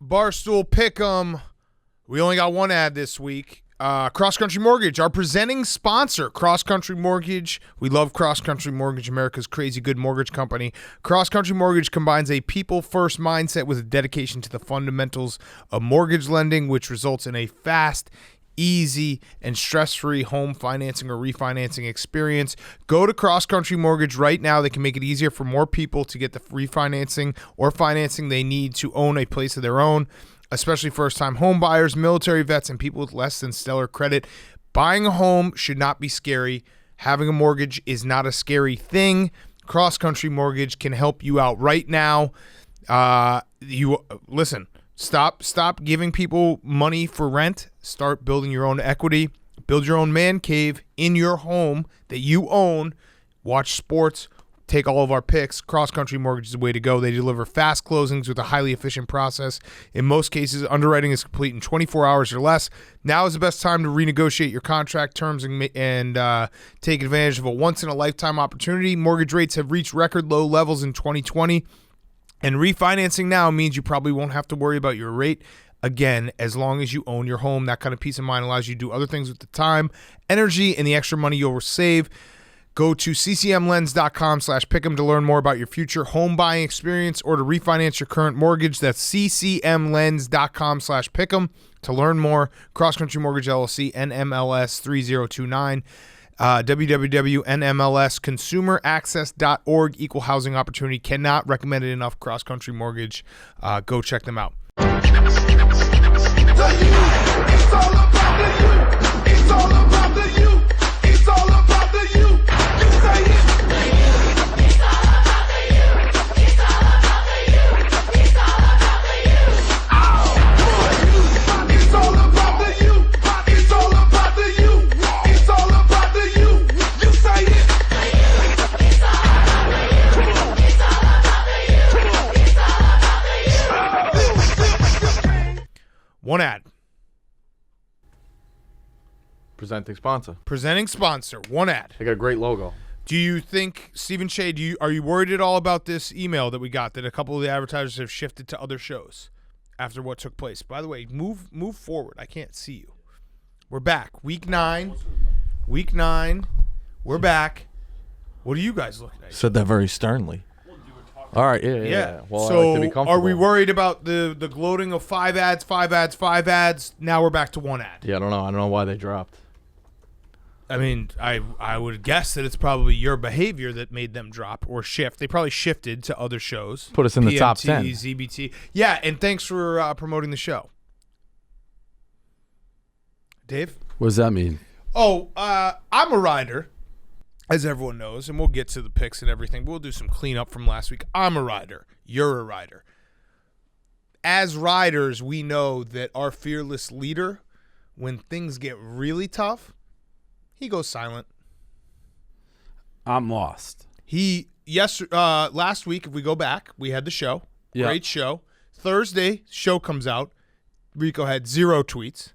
Barstool Pick'em. We only got one ad this week. Cross Country Mortgage, our presenting sponsor. Cross Country Mortgage. We love Cross Country Mortgage, America's crazy good mortgage company. Cross Country Mortgage combines a people-first mindset with a dedication to the fundamentals of mortgage lending, which results in a fast, easy, and stress-free home financing or refinancing experience. Go to Cross Country Mortgage right now. They can make it easier for more people to get the refinancing or financing they need to own a place of their own, especially first-time home buyers, military vets, and people with less than stellar credit. Buying a home should not be scary. Having a mortgage is not a scary thing. Cross Country Mortgage can help you out right now. Listen, stop giving people money for rent. Start building your own equity. Build your own man cave in your home that you own. Watch sports. Take all of our picks. Cross Country Mortgage is the way to go. They deliver fast closings with a highly efficient process. In most cases, underwriting is complete in 24 hours or less. Now is the best time to renegotiate your contract terms and take advantage of a once-in-a-lifetime opportunity. Mortgage rates have reached record low levels in 2020, and refinancing now means you probably won't have to worry about your rate again as long as you own your home. That kind of peace of mind allows you to do other things with the time, energy, and the extra money you'll save. Go to ccmlens.com/pick'em to learn more about your future home buying experience or to refinance your current mortgage. That's ccmlens.com/pick'em to learn more. Cross Country Mortgage LLC, NMLS 3029, www.nmlsconsumeraccess.org. Equal housing opportunity. Cannot recommend it enough. Cross Country Mortgage. Go check them out. It's all about the you. It's all about the you. It's all about the you. You say it. It's all about the you. It's all about the you. It's all about the you. Oh, it's all about the you. It's all about the you. It's all about the you. You say it. It's all about the you. It's all about the you. It's all about the you. One ad. Presenting sponsor. Presenting sponsor. One ad. They got a great logo. Do you think, Stephen Shea, are you worried at all about this email that we got that a couple of the advertisers have shifted to other shows after what took place? By the way, move forward. I can't see you. We're back. Week 9. We're back. What are you guys looking at? Said that very sternly. All right, yeah. Well, so I like to be comfortable. are we worried about the gloating of 5 ads? Now we're back to 1 ad. Yeah, I don't know why they dropped. I mean, I would guess that it's probably your behavior that made them drop or shift. They probably shifted to other shows. Put us in the top 10. ZBT. Yeah, and thanks for promoting the show. Dave? What does that mean? Oh, I'm a rider, as everyone knows, and we'll get to the picks and everything. We'll do some cleanup from last week. I'm a rider. You're a rider. As riders, we know that our fearless leader, when things get really tough, he goes silent. I'm lost. Last week, if we go back, we had the show. Yeah. Great show. Thursday, show comes out. Rico had 0 tweets.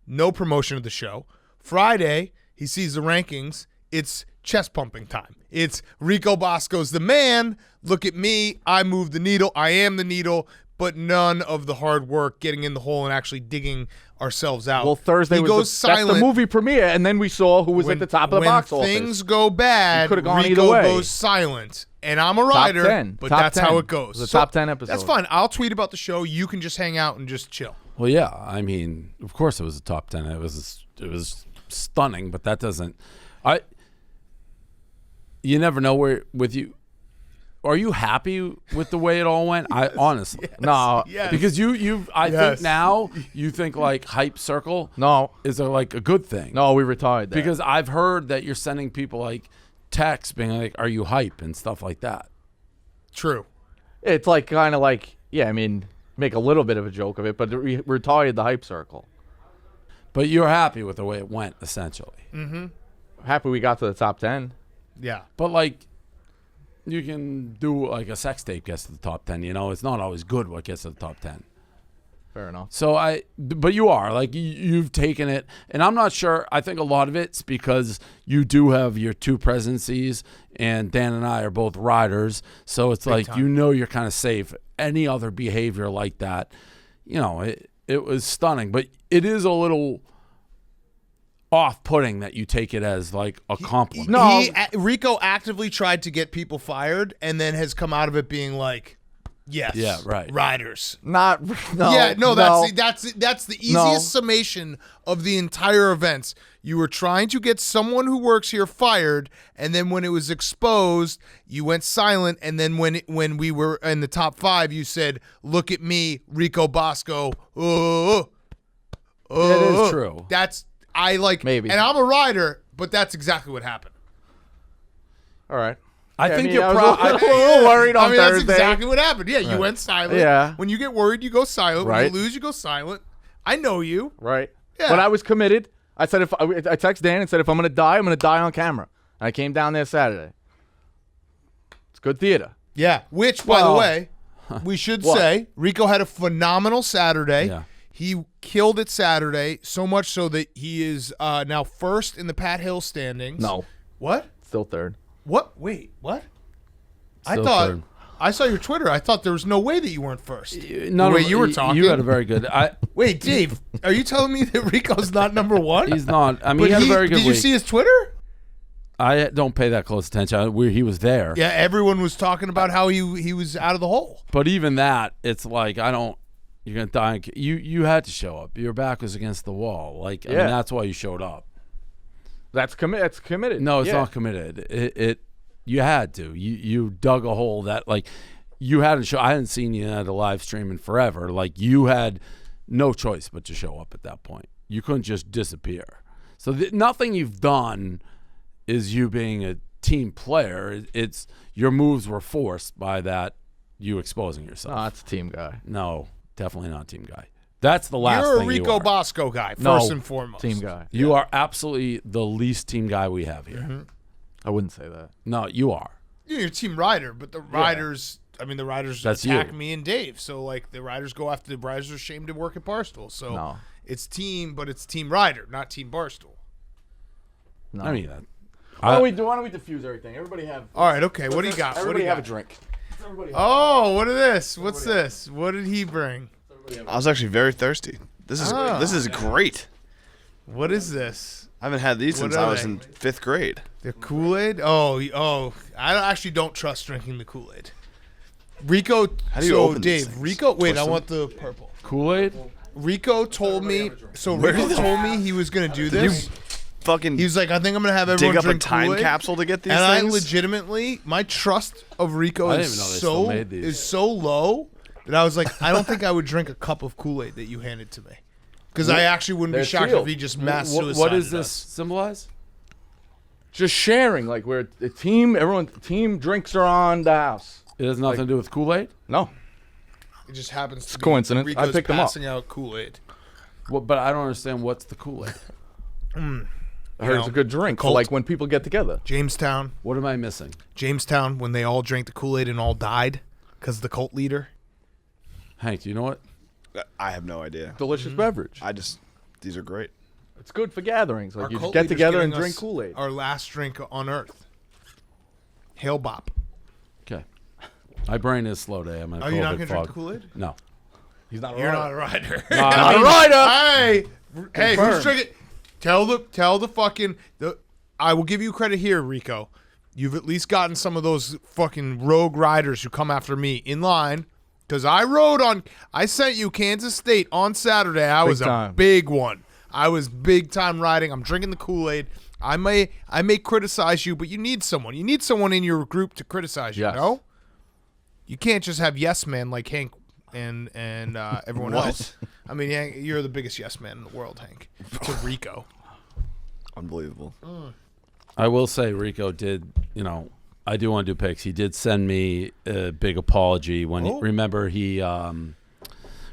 No promotion of the show. Friday, he sees the rankings. It's chest pumping time. It's Rico Bosco's the man. Look at me. I move the needle. I am the needle. But none of the hard work getting in the hole and actually digging ourselves out. Well, Thursday goes silent. That's the movie premiere, and then we saw who was at the top of the box office. When things go bad, could've gone Rico either way. goes silent. And I'm a rider, Top 10. but Top that's 10. how it goes. It was a So top 10 episode. That's fine. I'll tweet about the show. You can just hang out and just chill. Well, yeah. I mean, of course it was a top 10. It was stunning, but that doesn't. You never know where with you. Are you happy with the way it all went? I honestly No, because I think now you think like hype circle is like a good thing. No, we retired that. Because I've heard that you're sending people like texts being like, "Are you hype?" and stuff like that. True. It's like kind of like, yeah, I mean, make a little bit of a joke of it, but we retired the hype circle. But you're happy with the way it went, essentially. Mm-hmm. Happy we got to the top 10. Yeah. But like, you can do like a sex tape gets to the top 10. You know, it's not always good what gets to the top 10. Fair enough. So but you are like you've taken it, and I'm not sure. I think a lot of it's because you do have your 2 presidencies, and Dan and I are both riders. So it's Big like time. you're kind of safe. Any other behavior like that, it was stunning. But it is a little off-putting that you take it as like a compliment. No. Rico actively tried to get people fired and then has come out of it being like, yes, Yeah, right. riders. No. That's the easiest summation of the entire events. You were trying to get someone who works here fired, and then when it was exposed, you went silent. And then when we were in the top 5, you said, "Look at me, Rico Bosco." It is true. Maybe. and I'm a rider, but that's exactly what happened. All right. I think you're I was probably. a little worried on That's Thursday. exactly what happened. Yeah, you went silent. Yeah. When you get worried, you go silent. When Right. you lose, you go silent. I know you. Right. Yeah. But I was committed. I said I texted Dan and said if I'm gonna die, I'm gonna die on camera. And I came down there Saturday. It's good theater. Yeah. Which, by the Well- way, we should What? say Rico had a phenomenal Saturday. Yeah. He killed it Saturday, so much so that he is now first in the Pat Hill standings. No. What? Still third. What? Wait, what? I Still thought third. I saw your Twitter. I thought there was no way that you weren't first. No, the way you were talking. You had a very good. Wait, Dave, are you telling me that Rico's not number one? He's not. I mean, But he had a very good did week. you see his Twitter? I don't pay that close attention. He was there. Yeah, everyone was talking about how he was out of the hole. But even that, it's like I don't. You're gonna die. You had to show up. Your back was against the wall. Like I mean, Yeah. that's why you showed up. That's committed. No, it's Yeah. not committed. It you had to. You dug a hole that like you hadn't show. I hadn't seen you at a live stream in forever. Like you had no choice but to show up at that point. You couldn't just disappear. So nothing you've done is you being a team player. It's your moves were forced by that you exposing yourself. No, that's a team guy. No, definitely not team guy. That's the last You're a thing Rico you are. Bosco guy, No. first and foremost. Team guy. You are absolutely the least team guy we have here. Mm-hmm. I wouldn't say that. No, you are. You're a team rider, but the riders, the riders That's attack you. me and Dave. So, like, the riders go after the riders are ashamed to work at Barstool. So, No. it's team, but it's team rider, not team Barstool. No. I mean, why don't we diffuse everything? Everybody have. All right, okay. What do you got? What do Everybody you have a got? drink. Oh, what is this? What's this? What did he bring? I was actually very thirsty. This is great. What is this? I haven't had these What since are I was they? in 5th grade. The Kool-Aid? Oh, I actually don't trust drinking the Kool-Aid. Rico, How do you so open these Dave, things? Rico, wait, Twist I them? want the purple. Kool-Aid? Rico told me, so Where Rico the- told me he was going to do this. Fucking He was like, I think I'm going to have everyone dig up a drink time Kool-Aid. capsule to get these And things. I legitimately, my trust of Rico I is didn't even know they still made these. is so low that I was like, I don't think I would drink a cup of Kool-Aid that you handed to me. Because I actually wouldn't be They're shocked sealed. if he just mass What suicide. does this symbolize? Just sharing, like we're a team. Everyone, team drinks are on the house. It has nothing to do with Kool-Aid? No, It just happens to be coincidence. Rico's I picked them up. passing out Kool-Aid. Well, but I don't understand what's the Kool-Aid. I heard know, it's a good drink for cult. like when people get together. Jamestown, What am I missing? when they all drank the Kool-Aid and all died because the cult leader. Hank, do you know what? I have no idea. Delicious beverage. These are great. It's good for gatherings. Like Our you cult get leader's together getting and drink us Kool-Aid. Our last drink on Earth. Hail Bop. Okay. My brain is slow today. I'm in a Are you not COVID going to drink fog. the Kool-Aid? No. He's not. You're not a rider. I not a mean- rider. Hey, who's Confirmed. drinking? Tell the fucking. I will give you credit here, Rico. You've at least gotten some of those fucking rogue riders who come after me in line. Because I sent you Kansas State on Saturday. I was a time. big one. I was big time riding. I'm drinking the Kool-Aid. I may criticize you, but you need someone. You need someone in your group to criticize you. Yes. No, you can't just have yes man like Hank and everyone What? else. I mean, Hank, you're the biggest yes man in the world, Hank. To Rico. Unbelievable. I will say Rico did, I do want to do picks. He did send me a big apology when remember he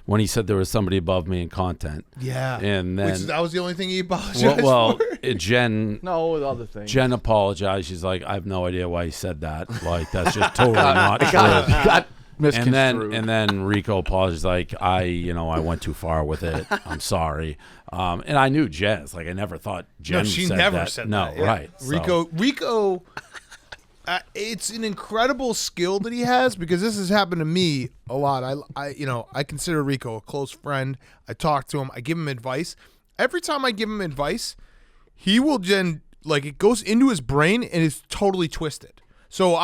when he said there was somebody above me in content. Yeah. And then that was the only thing he apologized well, for. Jen No, with other things. Jen apologized. She's like, I have no idea why he said that. Like that's just totally not true. got And misconstrued. then Rico apologized, like I went too far with it. I'm sorry. And I knew Jen. It's like I never thought Jen No, she said never that. said no, that. Yeah. right. So- Rico It's an incredible skill that he has because this has happened to me a lot. I consider Rico a close friend. I talk to him. I give him advice. Every time I give him advice, he will then it goes into his brain and it's totally twisted. So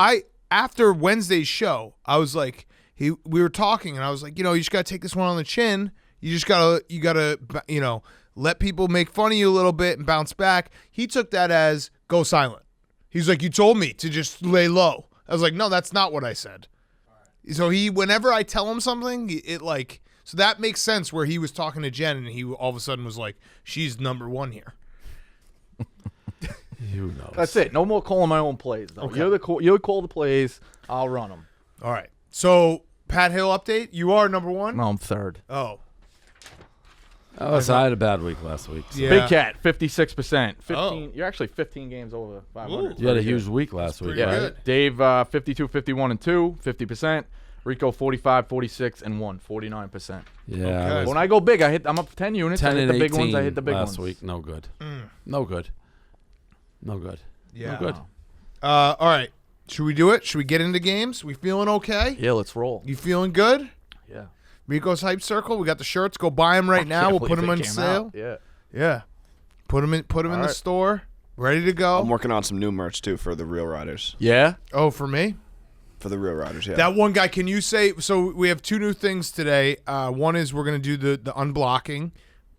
after Wednesday's show, I was like, we were talking and I was like, you just got to take this one on the chin. You gotta let people make fun of you a little bit and bounce back. He took that as go silent. He's like, you told me to just lay low. I was like, no, that's not what I said. So whenever I tell him something, so that makes sense where he was talking to Jen and he all of a sudden was like, she's number one here. Who knows? That's it. No more calling my own plays, though. Okay. You call the plays. I'll run them. All right. So, Pat Hill update. You are number one? No, I'm third. Oh. I had a bad week last week. So. Yeah. Big Cat, 56%. 15. Oh. You're actually 15 games over 500. You had a huge week last week, pretty right? good. Dave, 52, 51, and 2, 50%. Rico, 45, 46, and 1, 49%. Yeah. Okay. When I go big, I'm up 10 units. 10 I hit and the big 18 ones. I hit the big last ones. week. No good. No good. No good. Yeah. No good. All right. Should we do it? Should we get into games? We feeling okay? Yeah, let's roll. You feeling good? Yeah. Rico's Hype Circle. We got the shirts. Go buy them right now. We'll put them on sale. Yeah. Yeah. Put them in the right. store. Ready to go. I'm working on some new merch too for the Real Riders. Yeah? Oh, for me? For the Real Riders, yeah. That one guy, can you say, so we have two new things today. One is we're going to do the unblocking,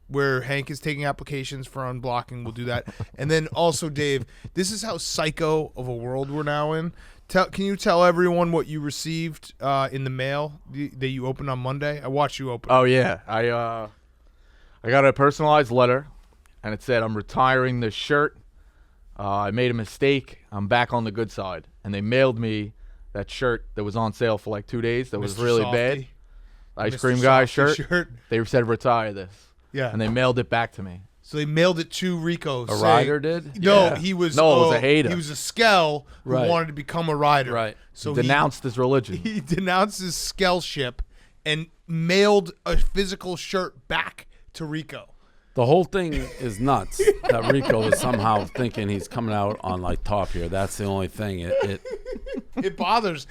where Hank is taking applications for unblocking. We'll do that. And then also, Dave, this is how psycho of a world we're now in. Can you tell everyone what you received in the mail that you opened on Monday? I watched you open. Oh, yeah. I got a personalized letter, and it said, I'm retiring this shirt. I made a mistake. I'm back on the good side. And they mailed me that shirt that was on sale for like 2 days that was Mr. really Softy. bad. Ice Mr. cream guy Softy shirt. They said, retire this. Yeah. And they mailed it back to me. So they mailed it to Rico. A rider did? No, Yeah. he was. No, it was a hater. He was a skell who Right. wanted to become a rider. Right. So Denounced his religion. He denounced his skellship and mailed a physical shirt back to Rico. The whole thing is nuts that Rico is somehow thinking he's coming out on like top here. That's the only thing. It bothers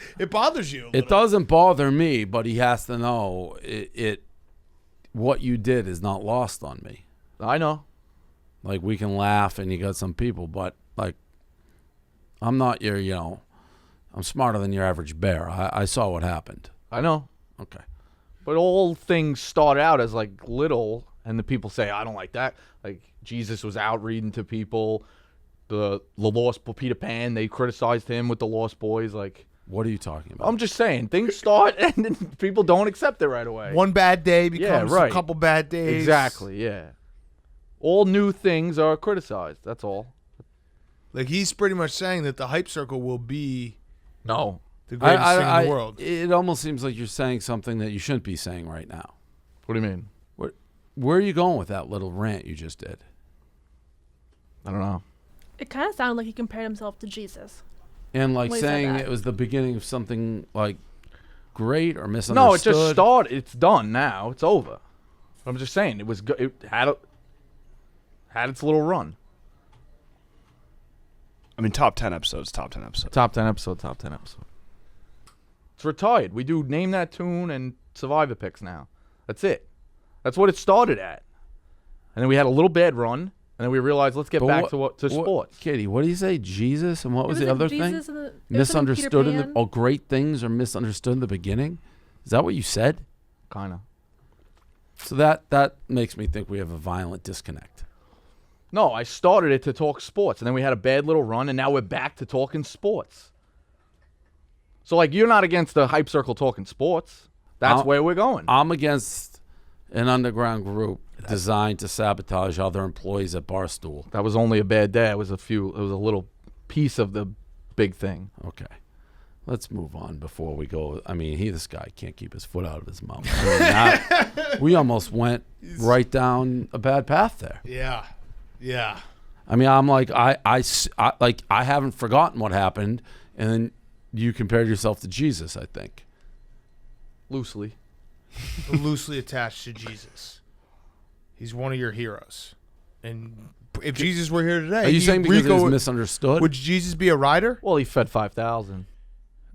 you. A It little. doesn't bother me, but he has to know what you did is not lost on me. I know. Like, we can laugh and you got some people, but like, I'm not your, I'm smarter than your average bear. I saw what happened. I know. Okay. But all things start out as like little, and the people say, I don't like that. Like, Jesus was out reading to people. The Lost Peter Pan, they criticized him with the Lost Boys. Like, What are you talking about? I'm just saying, things start and then people don't accept it right away. One bad day becomes right. a couple bad days. Exactly, yeah. All new things are criticized. That's all. Like, he's pretty much saying that the Hype Circle will be No. the greatest thing in the world. It almost seems like you're saying something that you shouldn't be saying right now. What do you mean? Where are you going with that little rant you just did? I don't know. It kind of sounded like he compared himself to Jesus. And like When he said saying that. it was the beginning of something like great or misunderstood. No, it just started. It's done now. It's over. I'm just saying it was. It had its little run. I mean, top 10 episodes, top 10 episodes. Top 10 episode. Top 10 episode. It's retired. We do Name That Tune and Survivor picks now. That's it. That's what it started at. And then we had a little bad run, and then we realized let's get But back what- to sports. Katie, what do you say? Jesus, and what was the It other in thing? Jesus and it was in Misunderstood Peter in the Pan. great things are misunderstood in the beginning. Is that what you said? Kind of. So that makes me think we have a violent disconnect. No, I started it to talk sports, and then we had a bad little run, and now we're back to talking sports. So, like, you're not against the Hype Circle talking sports. That's where we're going. I'm against an underground group designed to sabotage other employees at Barstool. That was only a bad day. It was a little piece of the big thing. Okay. Let's move on before we go. I mean, this guy can't keep his foot out of his mouth. I mean, we almost went right down a bad path there. Yeah. Yeah. I mean, I'm like, I haven't forgotten what happened, and then you compared yourself to Jesus, I think. Loosely. Loosely attached to Jesus. He's one of your heroes. And if Jesus were here today, Are you saying because Rico, it was misunderstood? would Jesus be a rider? Well, he fed 5,000.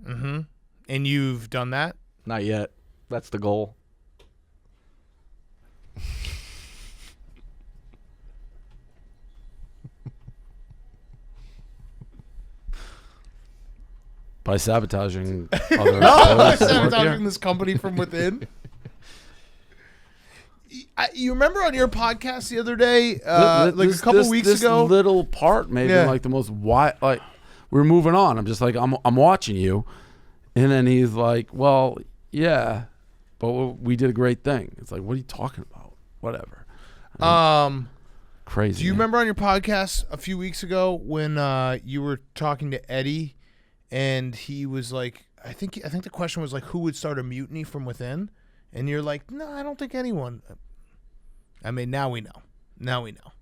Mm-hmm. And you've done that? Not yet. That's the goal. By sabotaging other Sabotaging this company from within. You remember on your podcast the other day, like a couple weeks ago, little part maybe Yeah. like the most like we're moving on. I'm just like I'm watching you, and then he's like, well, yeah, but we did a great thing. It's like, what are you talking about? Whatever. Crazy. Do you man. remember on your podcast a few weeks ago when you were talking to Eddie, and he was like, I think the question was like, who would start a mutiny from within? And you're like, no, I don't think anyone. I mean, now we know. Now we know.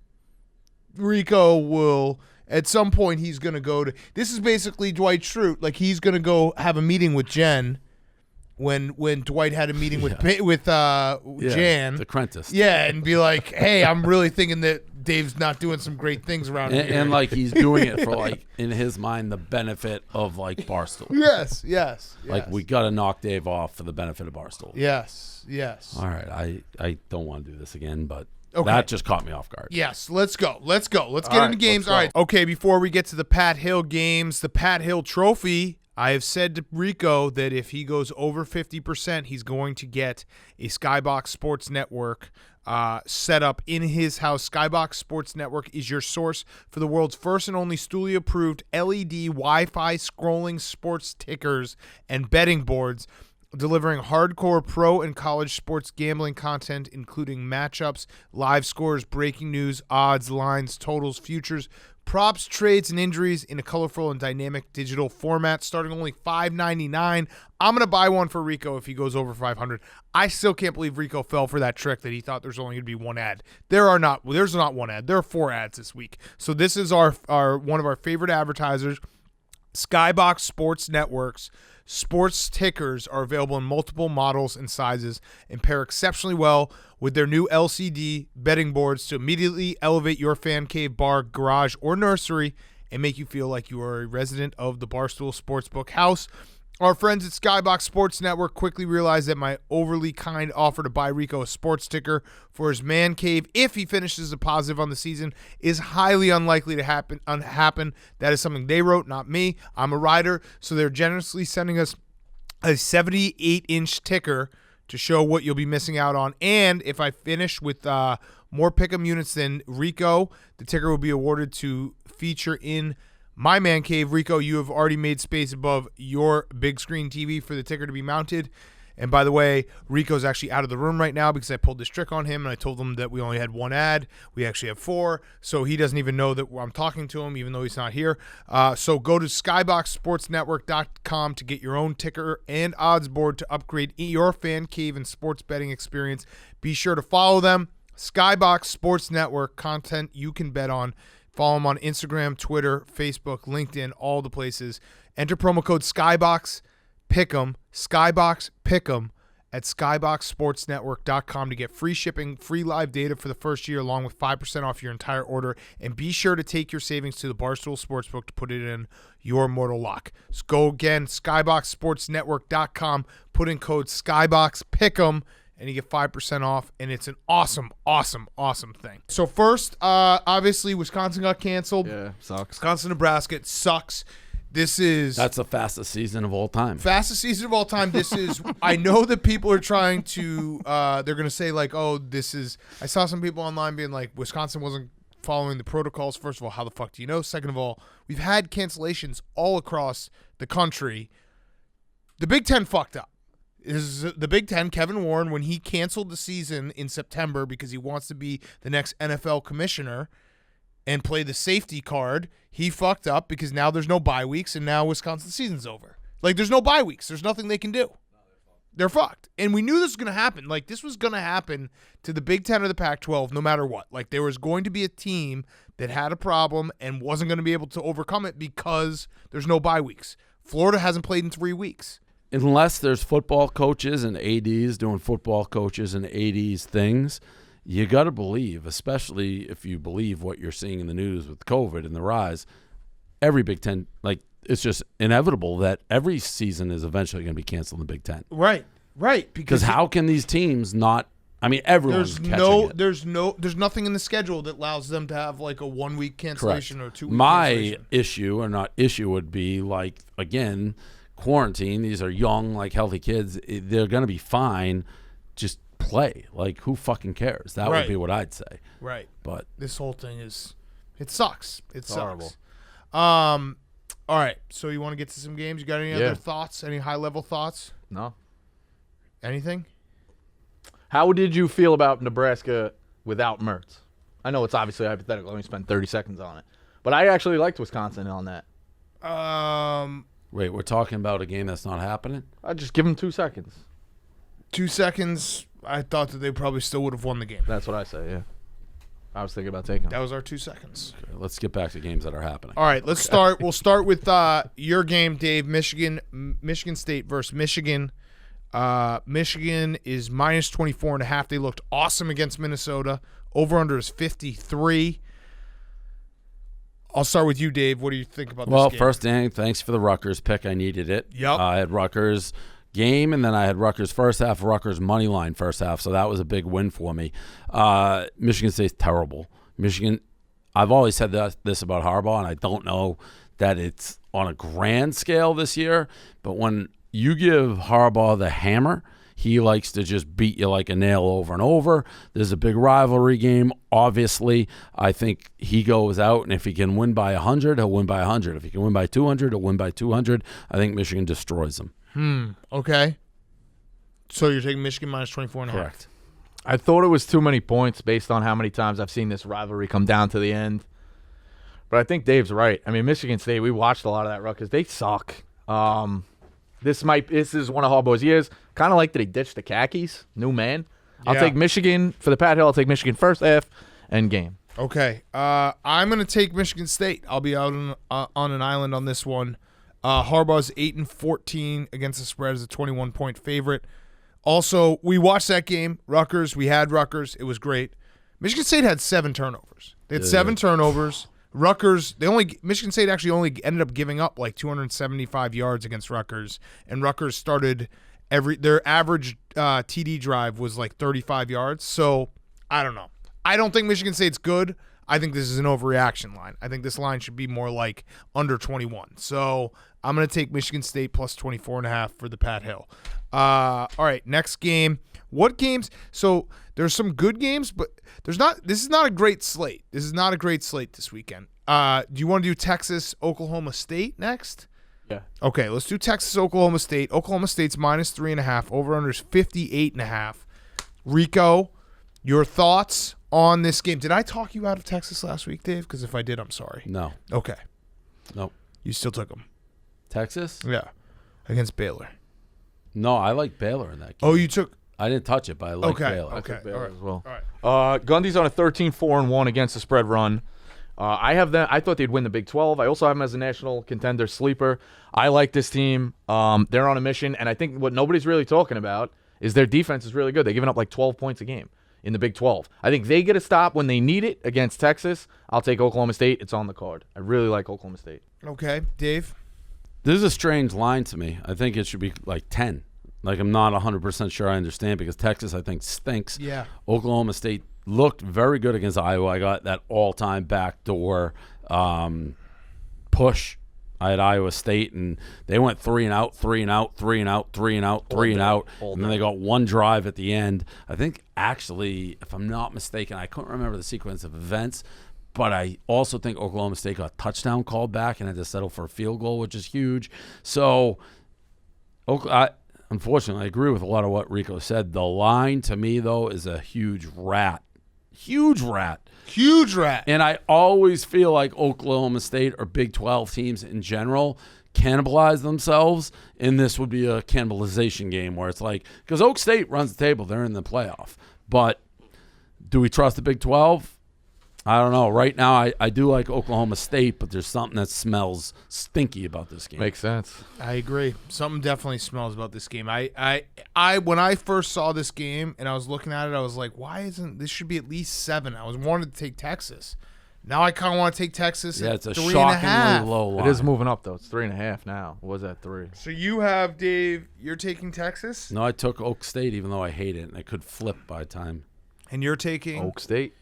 Rico will, at some point, he's going to go to. This is basically Dwight Schrute. Like, he's going to go have a meeting with Jen when Dwight had a meeting with Jan. the Crentist. Yeah, and be like, hey, I'm really thinking that Dave's not doing some great things around here. And like he's doing it for like in his mind the benefit of like Barstool. Yes. Like we got to knock Dave off for the benefit of Barstool. Yes. All right, I don't want to do this again, but Okay. that just caught me off guard. Yes, let's go. Let's get All into right, games. let's go. All right. Okay, before we get to the Pat Hill games, the Pat Hill Trophy, I have said to Rico that if he goes over 50%, he's going to get a Skybox Sports Network set up in his house. Skybox Sports Network is your source for the world's first and only Stoolie-approved LED Wi-Fi scrolling sports tickers and betting boards, delivering hardcore pro and college sports gambling content, including matchups, live scores, breaking news, odds, lines, totals, futures, props, trades, and injuries in a colorful and dynamic digital format, starting only $5.99. I'm going to buy one for Rico if he goes over 500. I still can't believe Rico fell for that trick that he thought there's only going to be one ad. There's not one ad. There are 4 ads this week. So this is our one of our favorite advertisers, Skybox Sports Networks. Sports tickers are available in multiple models and sizes and pair exceptionally well with their new LCD betting boards to immediately elevate your fan cave, bar, garage, or nursery and make you feel like you are a resident of the Barstool Sportsbook house. Our friends at Skybox Sports Network quickly realized that my overly kind offer to buy Rico a sports ticker for his man cave if he finishes a positive on the season is highly unlikely to happen. That is something they wrote, not me. I'm a rider, so they're generously sending us a 78-inch ticker to show what you'll be missing out on. And if I finish with more pick'em units than Rico, the ticker will be awarded to feature in my man cave. Rico, you have already made space above your big screen TV for the ticker to be mounted. And by the way, Rico's actually out of the room right now because I pulled this trick on him and I told him that we only had 1 ad. We actually have 4. So he doesn't even know that I'm talking to him, even though he's not here. So go to skyboxsportsnetwork.com to get your own ticker and odds board to upgrade your fan cave and sports betting experience. Be sure to follow them. Skybox Sports Network, content you can bet on. Follow them on Instagram, Twitter, Facebook, LinkedIn, all the places. Enter promo code Skybox Pick'em, Skybox Pick'em at skyboxsportsnetwork.com to get free shipping, free live data for the first year, along with 5% off your entire order. And be sure to take your savings to the Barstool Sportsbook to put it in your mortal lock. So go again, skyboxsportsnetwork.com, put in code Skybox Pick'em, and you get 5% off, and it's an awesome, awesome, awesome thing. So first, obviously, Wisconsin got canceled. Yeah, sucks. Wisconsin, Nebraska, it sucks. That's the fastest season of all time. Fastest season of all time. This is, I know that people are trying to, they're going to say like, oh, this is, I saw some people online being like, Wisconsin wasn't following the protocols. First of all, how the fuck do you know? Second of all, we've had cancellations all across the country. The Big Ten fucked up. Is the Big Ten, Kevin Warren, when he canceled the season in September because he wants to be the next NFL commissioner and play the safety card, he fucked up because now there's no bye weeks and now Wisconsin's season's over. Like, there's no bye weeks. There's nothing they can do. They're fucked. And we knew this was going to happen. Like, this was going to happen to the Big Ten or the Pac-12 no matter what. Like, there was going to be a team that had a problem and wasn't going to be able to overcome it because there's no bye weeks. Florida hasn't played in 3 weeks. Unless there's football coaches and ADs doing football coaches and ADs things, you got to believe, especially if you believe what you're seeing in the news with COVID and the rise, every Big Ten, like, it's just inevitable that every season is eventually going to be canceled in the Big Ten. Right. Because how can these teams not? I mean, everyone's catching it. There's nothing in the schedule that allows them to have like a 1 week cancellation Correct. or 2 week My cancellation. issue, or not issue, would be like, again, quarantine. These are young, like, healthy kids. They're going to be fine. Just play. Like, who fucking cares? That would be what I'd say. Right. But this whole thing it sucks. It sucks. horrible. All right. So you want to get to some games? You got any other thoughts? Any high level thoughts? No. Anything? How did you feel about Nebraska without Mertz? I know it's obviously hypothetical. Let me spend 30 seconds on it. But I actually liked Wisconsin on that. Wait, we're talking about a game that's not happening? I'd just give them 2 seconds. 2 seconds. I thought that they probably still would have won the game. That's what I say, yeah. I was thinking about taking them. That was our 2 seconds. Okay, let's get back to games that are happening. All right, let's start. We'll start with your game, Dave. Michigan State versus Michigan. Michigan is minus 24.5. They looked awesome against Minnesota. Over-under is 53. I'll start with you, Dave. What do you think about this game? Well, first thing, thanks for the Rutgers pick. I needed it. Yep. I had Rutgers game, and then I had Rutgers first half, Rutgers money line first half, so that was a big win for me. Michigan State's terrible. Michigan, I've always said this about Harbaugh, and I don't know that it's on a grand scale this year, but when you give Harbaugh the hammer, he likes to just beat you like a nail over and over. There's a big rivalry game. Obviously, I think he goes out, and if he can win by 100, he'll win by 100. If he can win by 200, he'll win by 200. I think Michigan destroys them. Okay. So you're taking Michigan minus 24.5. Correct. I thought it was too many points based on how many times I've seen this rivalry come down to the end. But I think Dave's right. I mean, Michigan State, we watched a lot of that Rutgers. They suck. This is one of Harbaugh's years. Kind of like that he ditched the khakis. New man. I'll take Michigan for the Pat Hill. I'll take Michigan first half and game. Okay. I'm going to take Michigan State. I'll be out on an island on this one. Harbaugh's 8-14 against the spread as a 21-point favorite. Also, we watched that game. Rutgers. We had Rutgers. It was great. Michigan State had 7 turnovers. They had 7 turnovers. Rutgers, Michigan State actually only ended up giving up like 275 yards against Rutgers, and Rutgers started their average TD drive was like 35 yards. So I don't know. I don't think Michigan State's good. I think this is an overreaction line. I think this line should be more like under 21. So I'm going to take Michigan State plus 24.5 for the Pat Hill. All right, next game. What games? So there's some good games, but this is not a great slate. This is not a great slate this weekend. Do you want to do Texas, Oklahoma State next? Yeah. Okay, let's do Texas, Oklahoma State. Oklahoma State's minus 3.5. Over-under is 58.5. Rico, your thoughts on this game? Did I talk you out of Texas last week, Dave? Because if I did, I'm sorry. No. Okay. Nope. You still took them. Texas? Yeah. Against Baylor. No, I like Baylor in that game. Oh, you took... I didn't touch it, but I like Baylor. Okay. Baylor All right. as well. All right. Gundy's on a 13-4-1 against the spread run. I have them. I thought they'd win the Big 12. I also have them as a national contender sleeper. I like this team. They're on a mission, and I think what nobody's really talking about is their defense is really good. They're giving up like 12 points a game in the Big 12. I think they get a stop when they need it against Texas. I'll take Oklahoma State. It's on the card. I really like Oklahoma State. Okay. Dave? This is a strange line to me. I think it should be like 10. Like, I'm not 100% sure I understand because Texas, I think, stinks. Yeah. Oklahoma State looked very good against Iowa. I got that all-time backdoor push. I had Iowa State, and they went 3 and out, 3 and out, 3 and out, 3 and out, 3 and out, and then they got one drive at the end. I think, actually, if I'm not mistaken, I couldn't remember the sequence of events, but I also think Oklahoma State got a touchdown called back and had to settle for a field goal, which is huge. So, unfortunately, I agree with a lot of what Rico said. The line, to me, though, is a huge rat. Huge rat. Huge rat. And I always feel like Oklahoma State or Big 12 teams in general cannibalize themselves, and this would be a cannibalization game where it's like, because Oak State runs the table, they're in the playoff. But do we trust the Big 12? I don't know. Right now, I do like Oklahoma State, but there's something that smells stinky about this game. Makes sense. I agree. Something definitely smells about this game. I when I first saw this game and I was looking at it, I was like, why isn't this should be at least 7? I was wanted to take Texas. Now I kind of want to take Texas. Yeah, at it's a 3.5. shockingly low line. It is moving up though. It's 3.5 now. What was that 3? So you have Dave. You're taking Texas, No, I took Oak State, even though I hate it, and I could flip by time. and you're taking Oak State.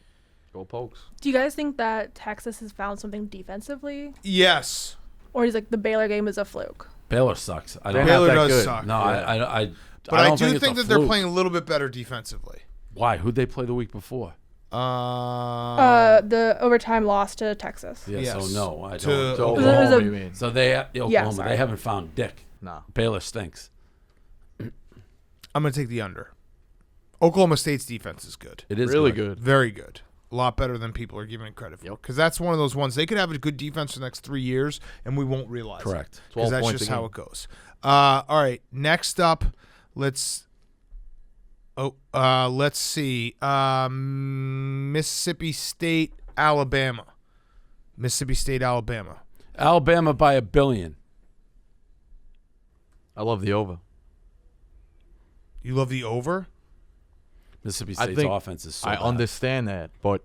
Go Pokes. Do you guys think that Texas has found something defensively, Yes. or is like the Baylor game is a fluke? Baylor sucks. I They're don't. not Baylor that does good. suck. No, I But I don't do it's think a that they're fluke. playing a little bit better defensively. Why? Who'd they play the week before? The overtime loss to Texas. Yeah, Yes. so no, I To- don't. So It was Oklahoma, a- you mean? So Oklahoma, sorry. they haven't found Dick. No. Baylor stinks. I'm going to take the under. Oklahoma State's defense is good. It is Really good. Very good. A lot better than people are giving it credit for. Because that's one of those ones. They could have a good defense for the next 3 years, and we won't realize Correct. Because 12 that's points just a how game. it goes. All right. Next up, let's see. Mississippi State, Alabama. Mississippi State, Alabama. Alabama by 1 billion. I love the over. You love the over? Mississippi I State's think offense is so I bad. understand that, but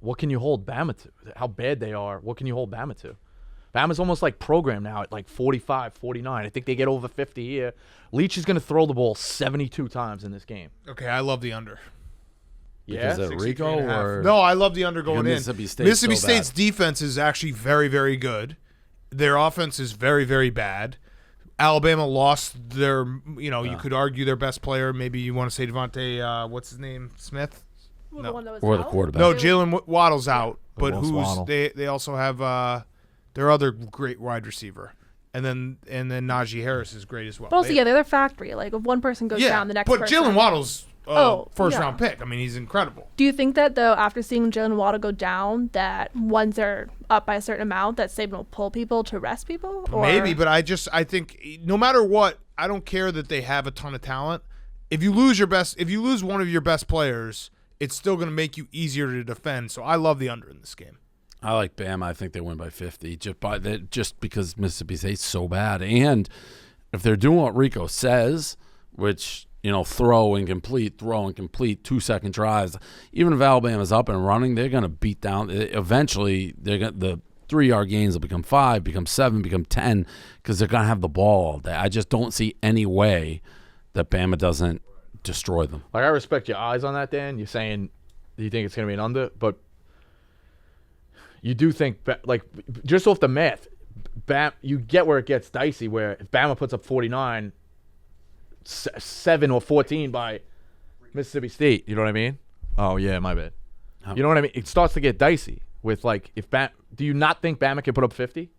what can you hold Bama to? How bad they are. What can you hold Bama to? Bama's almost like programmed now at like 45, 49. I think they get over 50 here. Leach is going to throw the ball 72 times in this game. Okay, I love the under. Because of 63 Rico and a half. or No, I love the under going in. Mississippi State's Mississippi so bad. State's defense is actually very, very good. Their offense is very, very bad. Alabama lost their, you could argue their best player. Maybe you want to say Devontae, what's his name, Smith? Well, No. the one that was Or the out? quarterback. No, Jalen Waddle's out. But lost Waddle. they also have their other great wide receiver. And then Najee Harris is great as well. But also, They- yeah, they're a factory. Like, if one person goes down, the next but person. Jalen Waddle's Oh, first yeah. round pick. I mean, he's incredible. Do you think that, though, after seeing Jalen Waddle go down, that once they're up by a certain amount, that Saban will pull people to rest people? Or? Maybe, but I think no matter what, I don't care that they have a ton of talent. If you lose one of your best players, it's still going to make you easier to defend. So I love the under in this game. I like Bama. I think they win by 50 just because Mississippi State's so bad. And if they're doing what Rico says, which, throw and complete, 2-second drives, even if Alabama's up and running, they're going to beat down. Eventually, the 3-yard gains will become 5, become 7, become 10 because they're going to have the ball all day. I just don't see any way that Bama doesn't destroy them. Like, I respect your eyes on that, Dan. You're saying you think it's going to be an under, but you do think, just off the math, you get where it gets dicey, where if Bama puts up 49, 7 or 14 by Mississippi State, you know what I mean? Oh, yeah, my bad. You know what I mean? It starts to get dicey with, do you not think Bama can put up 50?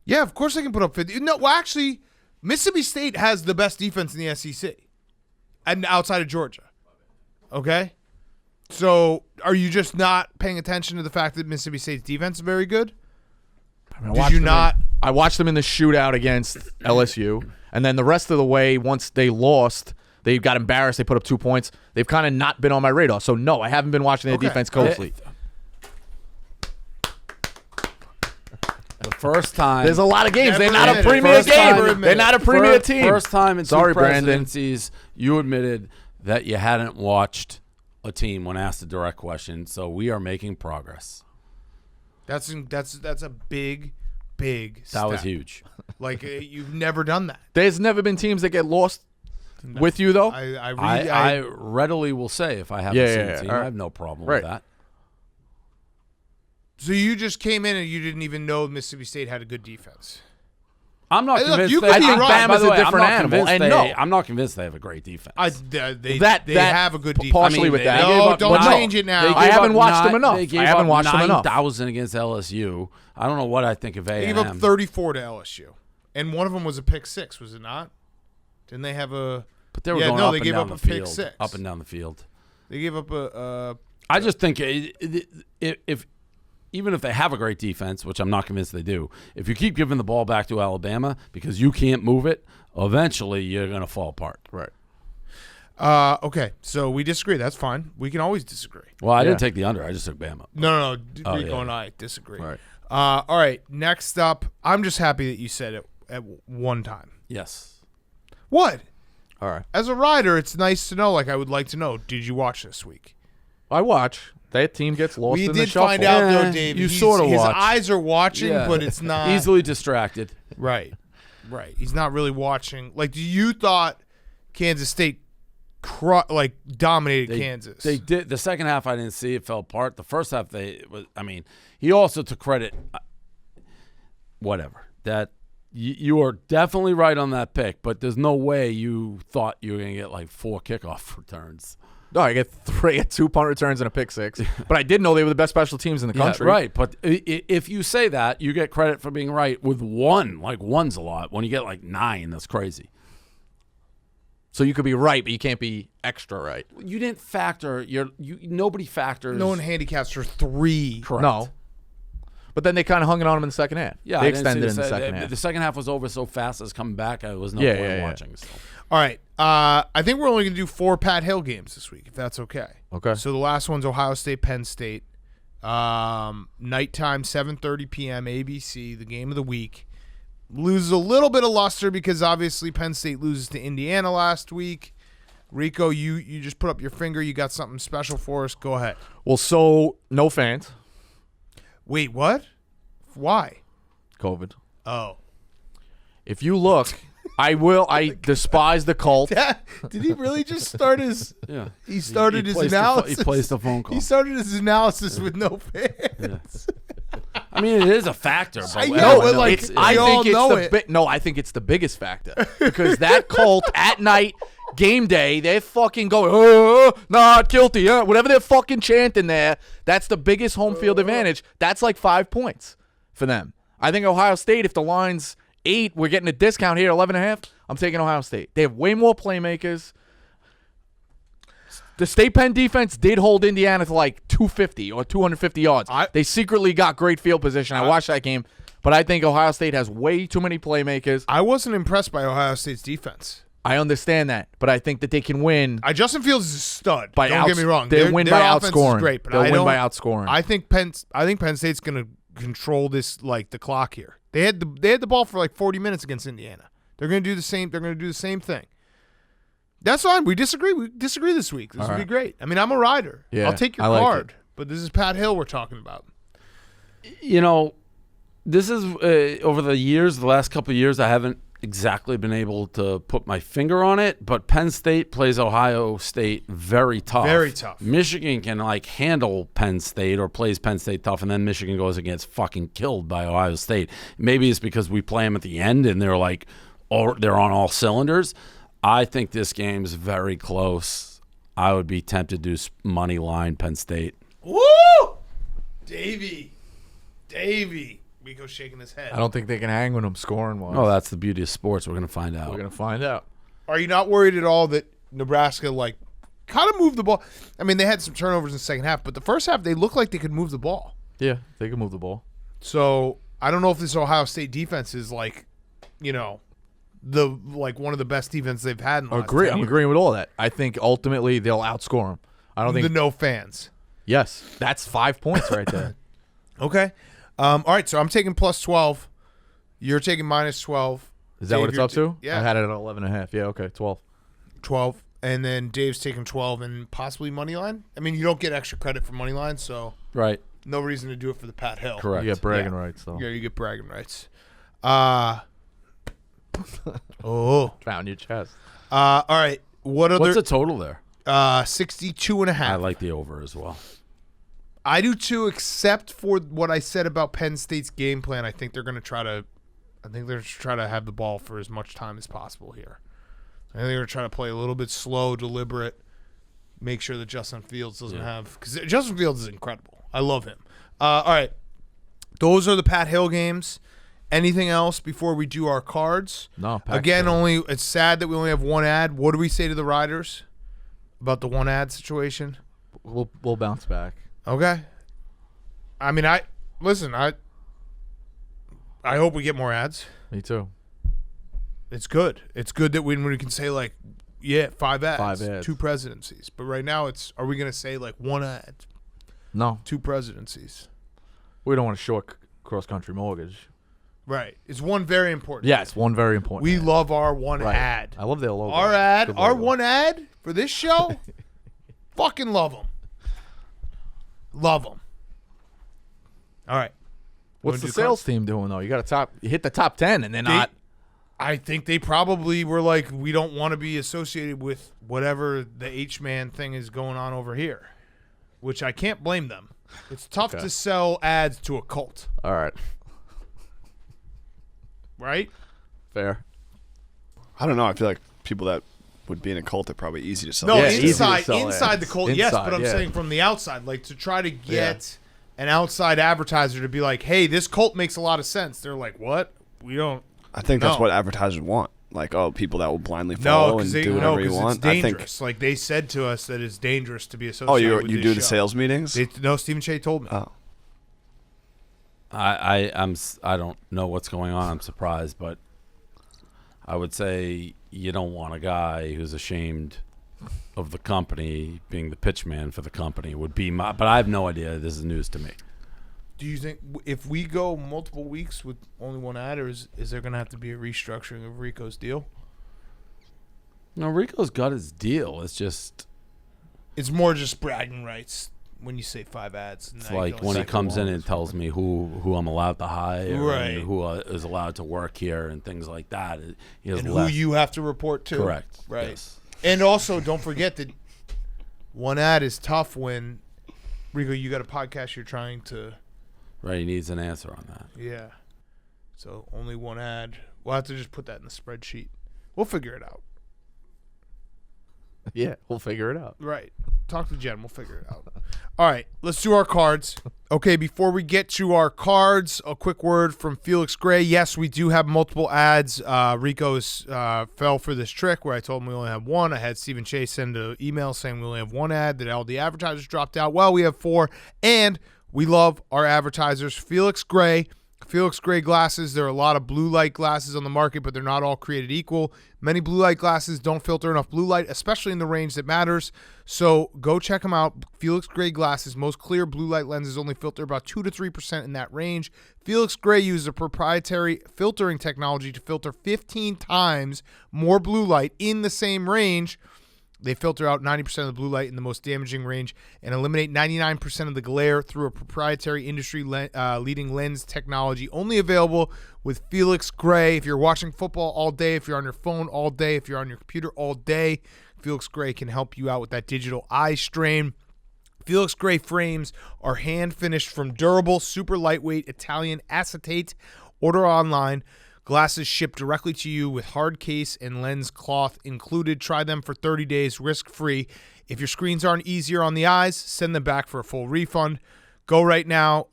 Yeah, of course they can put up 50. No, well, actually, Mississippi State has the best defense in the SEC, and outside of Georgia. Okay, so are you just not paying attention to the fact that Mississippi State's defense is very good? Did you not? I watched them in the shootout against LSU, and then the rest of the way, once they lost, they got embarrassed. They put up 2 points. They've kind of not been on my radar. So no, I haven't been watching their Okay. defense closely. The first time. There's a lot of games. They're Never not a admitted. premier First time game. admitted. They're not a premier team. First time in Sorry, two Brandon. presidencies, you admitted that you hadn't watched a team when asked a direct question. So we are making progress. That's a big That step. was huge. Like you've never done that. There's never been teams that get lost with you, though. I readily will say if I haven't Yeah, seen yeah, a yeah. team, All I right. have no problem Right. with that. So you just came in and you didn't even know Mississippi State had a good defense. I'm not Hey, look, convinced. you they, could be I- right. by Bama's the a way, I'm different not animal, convinced and they- no. I'm not convinced they have a great defense. They That- have a good defense. partially with that. They gave No, up- don't but no, change it now. they I gave I haven't up watched them nine- enough. They gave I haven't up watched them enough. 9,000 against LSU. I don't know what I think of They A&M. gave up 34 to LSU, and one of them was a pick six, was it not? Didn't they have a? But they were Yeah, going no, up they and gave down up the a pick field. six. Up and down the field. They gave up a. I just think if even if they have a great defense, which I'm not convinced they do, if you keep giving the ball back to Alabama because you can't move it, eventually you're going to fall apart. Right. Okay, so we disagree. That's fine. We can always disagree. Well, I Yeah. didn't take the under. I just took Bama. No. Oh, Rico yeah. and I disagree. Right. All right. Next up, I'm just happy that you said it at one time. Yes. What? All right. As a rider, it's nice to know. Like, I would like to know. Did you watch this week? I watch. That team gets lost We in the did shuffle. find out Yeah, though, Dave. you he's- sorta his watch. eyes are watching, Yeah. but it's not Easily distracted. right. He's not really watching. Like, you thought Kansas State dominated Kansas? They did. The second half, I didn't see. It fell apart. The first half, he also took credit. Whatever. That you are definitely right on that pick, but there's no way you thought you were going to get like 4 kickoff returns. No, I get 2 punt returns and a pick 6. But I did know they were the best special teams in the country. Yeah, right. But if you say that, you get credit for being right with 1. Like 1's a lot. When you get like 9, that's crazy. So you could be right, but you can't be extra right. You didn't factor. Nobody factors. No one handicaps for 3. Correct. No. But then they kind of hung it on him in the second half. Yeah, they I didn't see extended in the second half. The second half was over so fast. I was coming back. I was no Yeah, point yeah, in yeah. watching. So. All right. I think we're only going to do 4 Pat Hill games this week, if that's okay. Okay. So the last one's Ohio State, Penn State. Nighttime, 7:30 p.m. ABC, the game of the week. Loses a little bit of luster because obviously Penn State loses to Indiana last week. Rico, you just put up your finger. You got something special for us. Go ahead. Well, so no fans. Wait, what? Why? COVID. Oh. If you look, I despise the cult. Did he really just start his Yeah. he started his placed analysis? he placed a phone call. He started his analysis with no fans. I mean, it is a factor. But I know, No, but, like, it's, we I all think it's know the it. no, I think it's the biggest factor because that cult at night, game day, they're fucking going, not guilty, whatever they're fucking chanting there. That's the biggest home field advantage. That's like 5 points for them. I think Ohio State, if the line's 8, we're getting a discount here, 11.5. I'm taking Ohio State. They have way more playmakers. The State Penn defense did hold Indiana to like 250 or 250 yards. They secretly got great field position. I watched that game, but I think Ohio State has way too many playmakers. I wasn't impressed by Ohio State's defense. I understand that, but I think that they can win Justin Fields is a stud. by Don't get me wrong. They'll win by offense is outscoring. great, but They'll I win by don't- outscoring. I think Penn State's going to control this the clock here. They had the ball for like 40 minutes against Indiana. They're going to do the same. They're going to do the same thing. That's fine. We disagree. We disagree this week. This would be great. I mean, I'm a rider. Yeah, I'll take your I like card. it. But this is Pat Hill we're talking about. You know, this is over the years, the last couple of years, I haven't exactly been able to put my finger on it, but Penn State plays Ohio State very tough. Very tough. Michigan can like handle Penn State or plays Penn State tough, and then Michigan goes and gets fucking killed by Ohio State. Maybe it's because we play them at the end and they're like, they're on all cylinders. I think this game's very close. I would be tempted to do money line Penn State. Woo! Davey. Rico's shaking his head. I don't think they can hang with them scoring wise. Oh, that's the beauty of sports. We're going to find out. We're gonna find out. Are you not worried at all that Nebraska kind of moved the ball? I mean, they had some turnovers in the second half, but the first half they looked like they could move the ball. Yeah, they can move the ball. So I don't know if this Ohio State defense is one of the best defenses they've had in the last 10 I'm years. agreeing with all that. I think ultimately they'll outscore them. I don't think. The no fans. Yes, that's 5 points right there. Okay. All right, so I'm taking plus 12. You're taking minus 12. Is that Dave, what it's you're up to? yeah. I had it at 11.5. Yeah, okay, 12. 12. And then Dave's taking 12 and possibly money line. I mean, you don't get extra credit for money line, so Right. no reason to do it for the Pat Hill. Correct. You get bragging Yeah. rights, though. Yeah, you get bragging rights. Oh. Pound your chest. All right. What's Other the total there? 62 and a half. I like the over as well. I do too, except for what I said about Penn State's game plan. I think they're going to try to have the ball for as much time as possible here. I think they're going to try to play a little bit slow, deliberate, make sure that Justin Fields doesn't have – because Justin Fields is incredible. I love him. All right. Those are the Pat Hill games. Anything else before we do our cards? No, Pat Again, Hill. it's sad that we only have one ad. What do we say to the riders about the one ad situation? We'll bounce back. Okay. I mean, I hope we get more ads. Me too. It's good. It's good that when we can say 5 ads. 5 ads. 2 presidencies. But right now are we going to say like 1 ad, No, 2 presidencies? we don't want a short cross-country mortgage. Right. It's one very important. Yes, one very important. We ad. love our one Right. ad. I love their logo. Our ad, Good our logo. one ad for this show. Fucking love them. Love them. All right. What's the sales team doing though? You hit the top 10, and they're not. I think they probably were like, we don't want to be associated with whatever the H-Man thing is going on over here, which I can't blame them. It's tough to sell ads to a cult, All right, right? fair. I don't know. I feel like people that would be in a cult are probably easy to sell. No, Yeah, easy to inside sell the ads. cult, yes, Inside, but I'm yeah. saying from the outside, like to try to get an outside advertiser to be like, hey, this cult makes a lot of sense. They're like, what? We don't. I think that's No. what advertisers want. Like, people that will blindly No, follow because and do whatever you it's want. I think. dangerous. Like they said to us that it's dangerous to be associated. Oh, with you this do the show. sales meetings? No, Stephen Shea told me. Oh. I don't know what's going on. I'm surprised, but I would say you don't want a guy who's ashamed of the company being the pitch man for the company would be my. But I have no idea. This is news to me. Do you think if we go multiple weeks with only one ad, or is there going to have to be a restructuring of Rico's deal? No, Rico's got his deal. It's just It's more just bragging rights when you say 5 ads. And it's now you like go when he second comes in one. and tells me who I'm allowed to hire, Right. and who is allowed to work here, and things like that. He has and less. who you have to report to. Correct. Right. Yes. And also, don't forget that one ad is tough when Rico, you got a podcast you're trying to. Right. He needs an answer on that. Yeah. So only one ad. We'll have to just put that in the spreadsheet. We'll figure it out. Yeah, we'll figure it out. Right. Talk to Jen. We'll figure it out. All right. Let's do our cards. Okay. Before we get to our cards, a quick word from Felix Gray. Yes, we do have multiple ads. Rico's fell for this trick where I told him we only have one. I had Stephen Chase send an email saying we only have one ad, that all the advertisers dropped out. Well, we have 4, and we love our advertisers. Felix Gray glasses. There are a lot of blue light glasses on the market, but they're not all created equal. Many blue light glasses don't filter enough blue light, especially in the range that matters. So go check them out. Felix Gray glasses. Most clear blue light lenses only filter about 2 to 3% in that range. Felix Gray uses a proprietary filtering technology to filter 15 times more blue light in the same range. They filter out 90% of the blue light in the most damaging range and eliminate 99% of the glare through a proprietary industry-leading lens technology, only available with Felix Gray. If you're watching football all day, if you're on your phone all day, if you're on your computer all day, Felix Gray can help you out with that digital eye strain. Felix Gray frames are hand-finished from durable, super lightweight Italian acetate. Order online. Glasses shipped directly to you with hard case and lens cloth included. Try them for 30 days risk-free. If your screens aren't easier on the eyes, send them back for a full refund. Go right now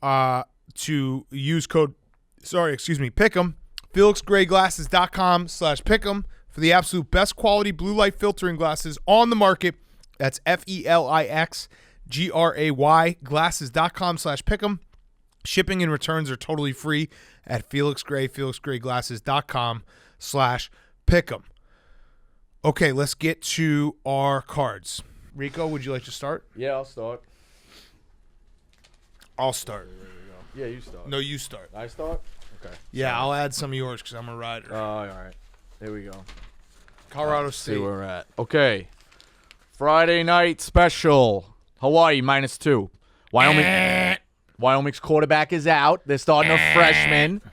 to use code, Pick'em, FelixGrayGlasses.com/Pick'em for the absolute best quality blue light filtering glasses on the market. That's FelixGray Glasses.com/Pick'em. Shipping and returns are totally free at Felix Gray, FelixGrayGlasses.com/Pick'em. Okay, let's get to our cards. Rico, would you like to start? Yeah, I'll start. I'll start. Yeah, you start. No, you start. I start? Okay. Yeah, I'll add some of yours because I'm a rider. All right. There we go. Colorado See State. where we're at. Okay. Friday night special. Hawaii -2. Wyoming's quarterback is out. They're starting a freshman. We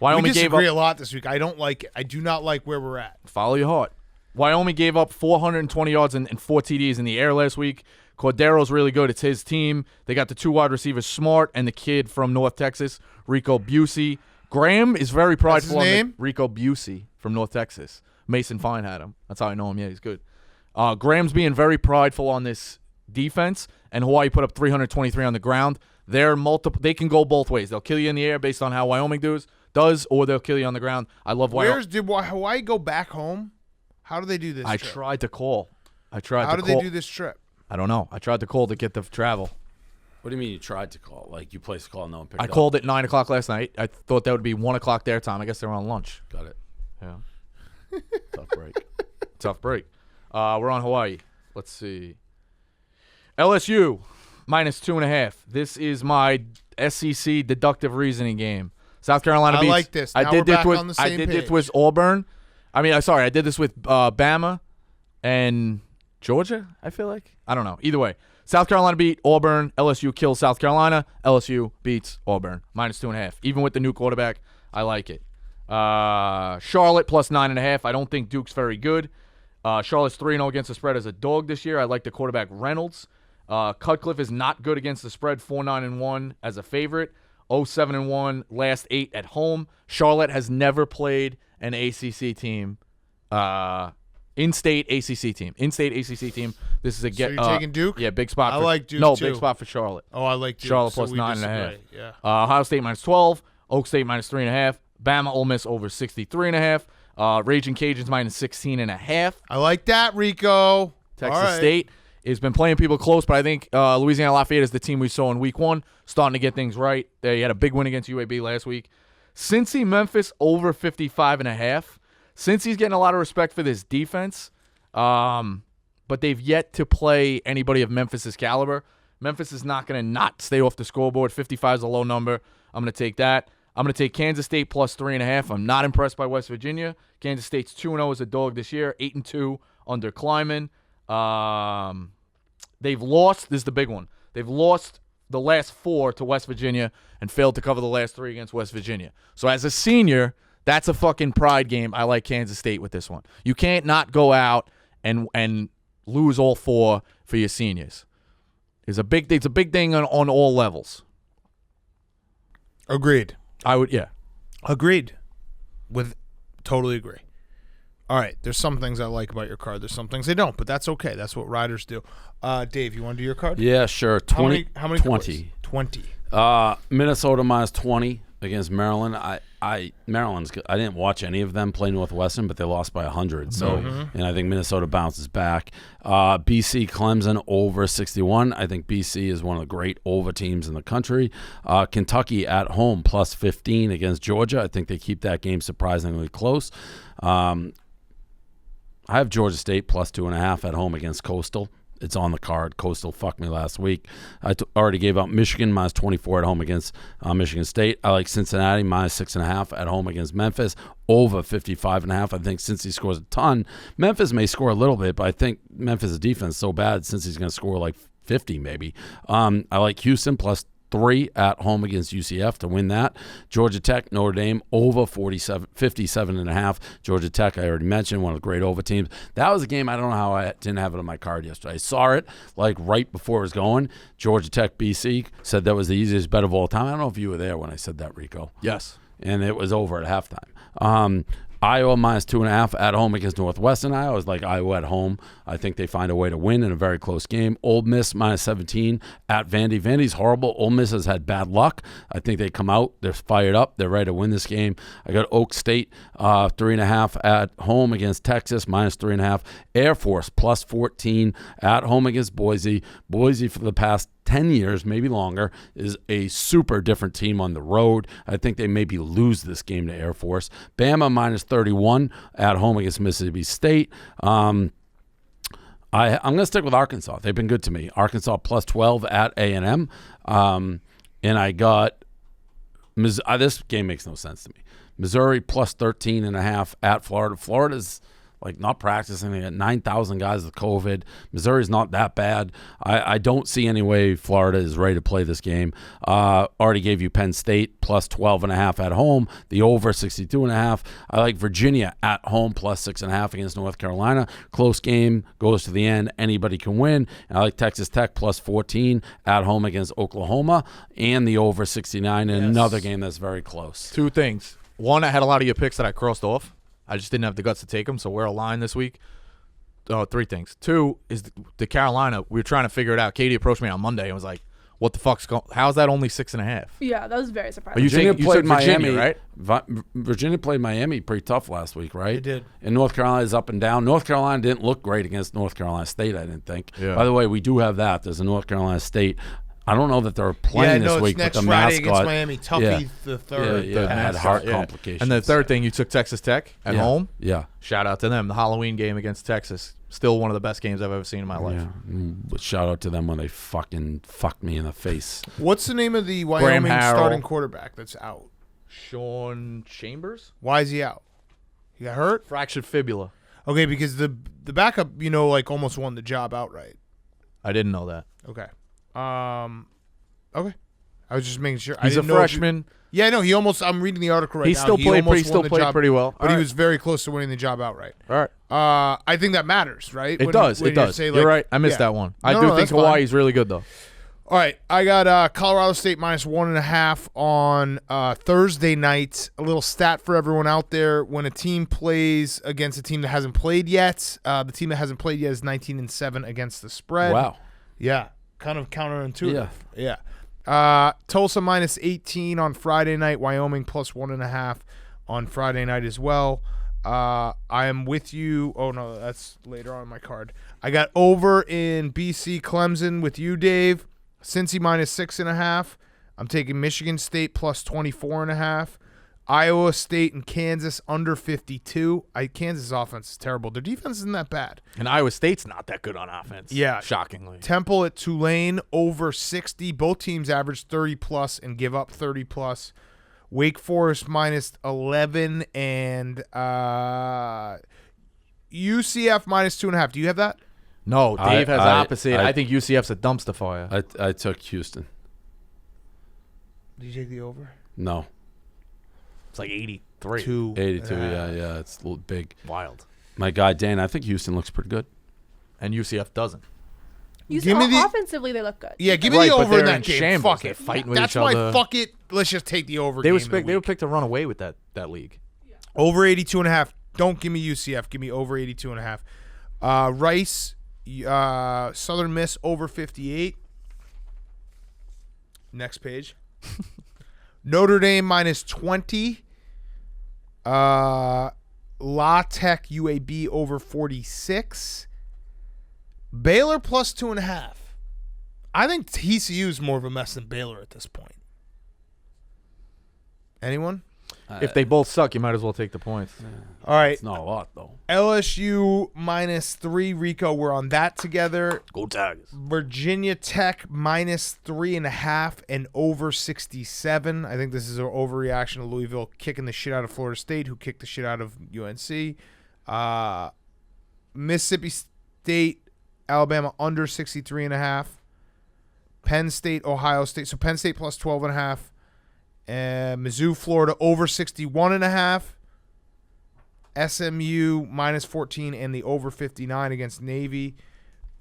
Wyoming gave disagree up. a lot this week. I don't like it. I do not like where we're at. Follow your heart. Wyoming gave up 420 yards and 4 TDs in the air last week. Cordero's really good. It's his team. They got the 2 wide receivers, Smart, and the kid from North Texas, Rico Busey. Graham is very prideful. his name? Rico Busey from North Texas. Mason Fine had him. That's how I know him. Yeah, he's good. Graham's being very prideful on this defense, and Hawaii put up 323 on the ground. They can go both ways. They'll kill you in the air based on how Wyoming does, or they'll kill you on the ground. I love Wyoming. Did Hawaii go back home? How do they do this I trip? tried to call. How to did call. they do this trip? I don't know. I tried to call to get the travel. What do you mean you tried to call? Like you placed a call, no one picked I up? called at 9 o'clock last night. I thought that would be 1 o'clock their time. I guess they're on lunch. Got it. Yeah. Tough break. We're on Hawaii. Let's see. LSU -2.5. This is my SEC deductive reasoning game. South Carolina I beats. like this. I Now did we're this back with. on the I same did page. this with Auburn. I did this with Bama and Georgia. I feel like I don't know. Either way, South Carolina beat Auburn. LSU kills South Carolina. LSU beats Auburn -2.5. Even with the new quarterback, I like it. Charlotte +9.5. I don't think Duke's very good. Charlotte's 3-0 against the spread as a dog this year. I like the quarterback Reynolds. Cutcliffe is not good against the spread. 4-9-1 as a favorite. 0-7-1 last 8 at home. Charlotte has never played an ACC team. In-state ACC team. This is a So you're taking Duke? Yeah, big spot. I for, like Duke, No, too. big spot for Charlotte. Oh, I like Duke. Charlotte so plus we 9.5. disagree. Yeah. Ohio State -12. Oak State -3.5. Bama Ole Miss over 63.5. Raging Cajuns -16.5. I like that, Rico. Texas All right. State has been playing people close, but I think Louisiana Lafayette is the team we saw in week 1, starting to get things right. They had a big win against UAB last week. Cincy Memphis over 55.5. Cincy's getting a lot of respect for this defense, but they've yet to play anybody of Memphis's caliber. Memphis is not going to not stay off the scoreboard. 55 is a low number. I'm going to take that. I'm going to take Kansas State +3.5. I'm not impressed by West Virginia. Kansas State's 2-0 as a dog this year, 8-2 under Kleiman. They've lost. This is the big one. They've lost the last 4 to West Virginia and failed to cover the last 3 against West Virginia. So as a senior, that's a fucking pride game. I like Kansas State with this one. You can't not go out and lose all 4 for your seniors. It's a big thing on all levels. Agreed. Yeah. Agreed. Totally agree. All right. There's some things I like about your card. There's some things I don't, but that's okay. That's what riders do. Dave, you want to do your card? Yeah, sure. 20. How many 20. Cars? 20. Minnesota -20 against Maryland. Maryland's good. I didn't watch any of them play Northwestern, but they lost by 100. So, and I think Minnesota bounces back. BC Clemson over 61. I think BC is one of the great over teams in the country. Kentucky at home +15 against Georgia. I think they keep that game surprisingly close. I have Georgia State +2.5 at home against Coastal. It's on the card. Coastal fucked me last week. I already gave out Michigan -24 at home against Michigan State. I like Cincinnati -6.5 at home against Memphis. Over 55.5. I think since he scores a ton, Memphis may score a little bit, but I think Memphis' defense is so bad since he's going to score like 50 maybe. I like Houston +3 at home against UCF to win that. Georgia Tech, Notre Dame over 57.5. Georgia Tech, I already mentioned, one of the great over teams. That was a game, I don't know how I didn't have it on my card yesterday. I saw it like right before it was going. Georgia Tech, BC, said that was the easiest bet of all time. I don't know if you were there when I said that, Rico. Yes. And it was over at halftime. Iowa -2.5 at home against Northwestern. I always like Iowa at home. I think they find a way to win in a very close game. Ole Miss -17 at Vandy. Vandy's horrible. Ole Miss has had bad luck. I think they come out. They're fired up. They're ready to win this game. I got Oak State 3.5 at home against Texas -3.5. Air Force +14 at home against Boise. Boise for the past 10 years, maybe longer, is a super different team on the road. I think they maybe lose this game to Air Force. Bama -31 at home against Mississippi State. I'm going to stick with Arkansas. They've been good to me. Arkansas +12 at A&M. And I got this game makes no sense to me. Missouri +13.5 at Florida. Florida's like not practicing. They got 9,000 guys with COVID. Missouri's not that bad. I don't see any way Florida is ready to play this game. Already gave you Penn State +12.5 at home. The over 62.5. I like Virginia at home +6.5 against North Carolina. Close game, goes to the end. Anybody can win. And I like Texas Tech +14 at home against Oklahoma, and the over 69 in another game that's very close. 2 things. One, I had a lot of your picks that I crossed off. I just didn't have the guts to take them, so we're aligned this week. 3 things. 2 is the Carolina. We were trying to figure it out. Katie approached me on Monday and was like, "What the fuck's going? How's that only 6.5?" Yeah, that was very surprising. You Virginia said played Virginia, Miami, right? Virginia played Miami pretty tough last week, right? They did. And North Carolina's up and down. North Carolina didn't look great against North Carolina State, I didn't think. Yeah. By the way, we do have that. There's a North Carolina State. I don't know that they're playing this week, but next the Friday mascot. against Miami. Tuffy the third. Yeah, had mascot. heart complications. And the third thing, you took Texas Tech at home. Yeah. Shout out to them. The Halloween game against Texas. Still one of the best games I've ever seen in my life. But shout out to them when they fucking fucked me in the face. What's the name of the Wyoming Harrell. starting quarterback that's out? Sean Chambers? Why is he out? He got hurt? Fractured fibula. Okay, because the backup, like almost won the job outright. I didn't know that. Okay. Okay. I was just making sure. I He's a didn't know if you- freshman. Yeah, no, he almost. I'm reading the article right He now. still played. almost He still won the played job, pretty well. but All he right. was very close to winning the job outright. All right. I think that matters, right? It does. when It you does. say, You're like- right. I missed yeah. that one. No, I no, do that's think fine. Hawaii's really good though. All right, I got Colorado State minus 1.5 on Thursday night. A little stat for everyone out there: when a team plays against a team that hasn't played yet, the team that hasn't played yet is 19-7 against the spread. Wow. Yeah, kind of counterintuitive. Yeah. Tulsa minus 18 on Friday night. Wyoming plus 1.5 on Friday night as well. I am with you. Oh, no, that's later on my card. I got over in BC Clemson with you, Dave. Cincy minus 6.5. I'm taking Michigan State plus 24.5. Iowa State and Kansas under 52. Kansas' offense is terrible. Their defense isn't that bad. And Iowa State's not that good on offense. Yeah. Shockingly. Temple at Tulane over 60. Both teams average 30 plus and give up 30 plus. Wake Forest minus 11 and UCF minus 2.5. Do you have that? No, Dave has opposite. I- I think UCF's a dumpster fire. I took Houston. Did you take the over? No. It's like 83. 82. Yeah. It's a little big. Wild. My guy Dan, I think Houston looks pretty good. And UCF doesn't. Give me the- Offensively, they look good. Yeah, give me Right, the but over in they're that in game. shambles. Fuck They're it. fighting with That's each why other. fuck it. Let's just take the over They game were of the they were week. picked to run away with that league. Over 82.5. Don't give me UCF. Give me over 82.5. Rice, Southern Miss over 58. Next page. Notre Dame minus 20. La Tech UAB over 46. Baylor plus 2.5. I think TCU is more of a mess than Baylor at this point. Anyone? If they both suck, you might as well take the points. All right. It's not a lot, though. LSU minus 3. Rico, we're on that together. Go Tigers. Virginia Tech minus 3.5 and over 67. I think this is an overreaction to Louisville kicking the shit out of Florida State, who kicked the shit out of UNC. Mississippi State, Alabama under 63.5. Penn State, Ohio State. So Penn State plus 12.5. Mizzou, Florida over 61.5. SMU minus 14 and the over 59 against Navy.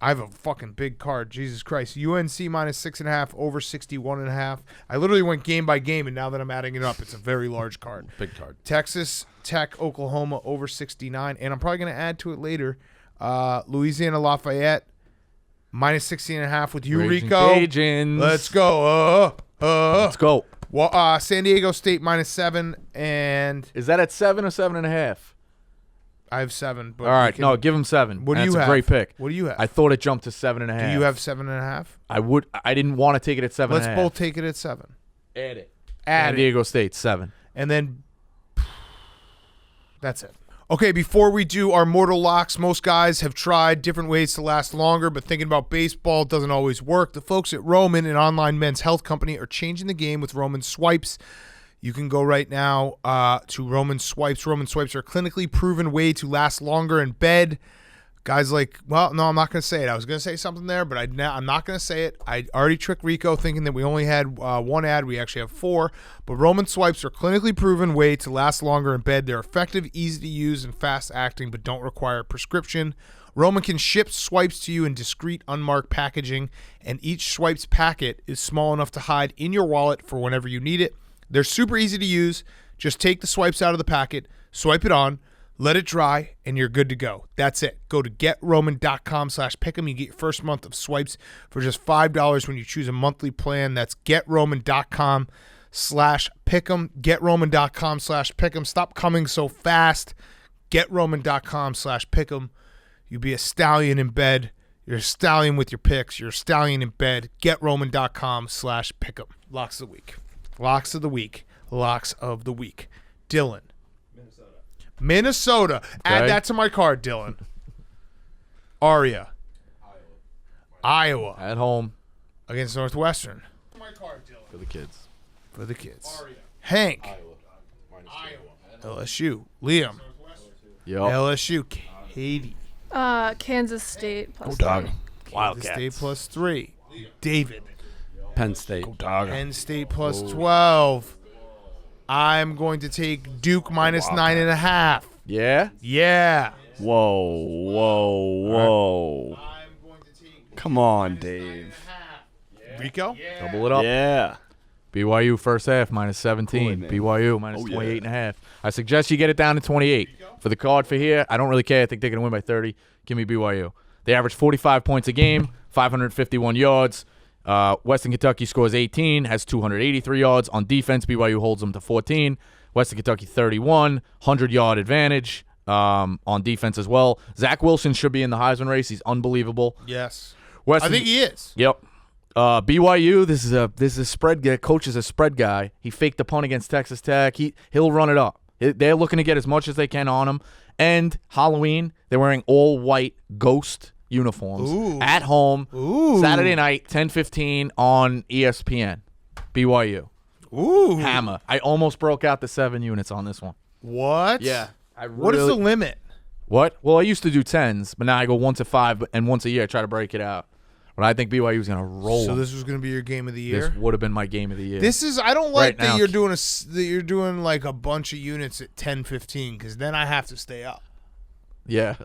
I have a fucking big card. Jesus Christ. UNC minus 6.5 over 61.5. I literally went game by game, and now that I'm adding it up, it's a very large card. Big card. Texas Tech, Oklahoma over 69, and I'm probably going to add to it later. Louisiana Lafayette minus 16.5 with you, Raging Rico. Cajuns. Let's go. Let's go. Well, San Diego State minus 7, and Is that at 7 or 7.5? I have 7. But All right, we can- no, give him 7. What do That's you a have? great pick. What do you have? I thought it jumped to 7.5. Do you have 7.5? I didn't want to take it at 7.5. Let's both take it at 7. add it. Add San it. Diego State 7. And then that's it. Okay, before we do our mortal locks, most guys have tried different ways to last longer, but thinking about baseball doesn't always work. The folks at Roman, an online men's health company, are changing the game with Roman Swipes. You can go right now to Roman Swipes. Roman Swipes are a clinically proven way to last longer in bed. Guys like, well, no, I'm not going to say it. I was going to say something there, but I'm not going to say it. I already tricked Rico thinking that we only had one ad. We actually have 4. But Roman Swipes are a clinically proven way to last longer in bed. They're effective, easy to use, and fast acting, but don't require a prescription. Roman can ship swipes to you in discreet, unmarked packaging, and each swipes packet is small enough to hide in your wallet for whenever you need it. They're super easy to use. Just take the swipes out of the packet, swipe it on, let it dry, and you're good to go. That's it. Go to GetRoman.com/pick'em. You get your first month of swipes for just $5 when you choose a monthly plan. That's GetRoman.com/pick'em. GetRoman.com/pick'em. Stop coming so fast. GetRoman.com/pick'em. You be a stallion in bed. You're a stallion with your picks. You're a stallion in bed. GetRoman.com/pick'em. Locks of the week. Locks of the week. Locks of the week. Dylan. Minnesota. Add Okay. that to my card, Dylan. Aria. Iowa At home against Northwestern. for the kids. For the kids. Hank. LSU. Liam. Yep. LSU. Katie. Kansas State plus Dog. Kansas State plus 3. David. Penn State. Dog. Penn State plus 12. I'm going to take Duke minus 9.5. Yeah. Yeah. Whoa. Come on, Dave. Rico? Double it up. Yeah. BYU first half minus 17. Good, man. BYU minus Oh, yeah. 28.5. I suggest you get it down to 28. For the card for here, I don't really care. I think they're going to win by 30. Give me BYU. They average 45 points a game, 551 yards. Western Kentucky scores 18, has 283 yards. On defense, BYU holds them to 14. Western Kentucky 31, 100-yard advantage on defense as well. Zach Wilson should be in the Heisman race. He's unbelievable. Yes. Western, I think he is. Yep. BYU, this is a spread guy. Coach is a spread guy. He faked the punt against Texas Tech. He'll run it up. They're looking to get as much as they can on him. And Halloween, they're wearing all white ghost uniforms Ooh. at home. Ooh. Saturday night, 10:15 on ESPN. BYU. Ooh. Hammer. I almost broke out the 7 units on this one. What? What is really- the limit? What? Well, I used to do 10s, but now I go 1 to 5, and once a year I try to break it out. But I think BYU is going to roll. So them. this was going to be your game of the year? This would have been my game of the year. This is I don't like Right that now. you're doing like a bunch of units at 10-15 cuz then I have to stay up. Yeah.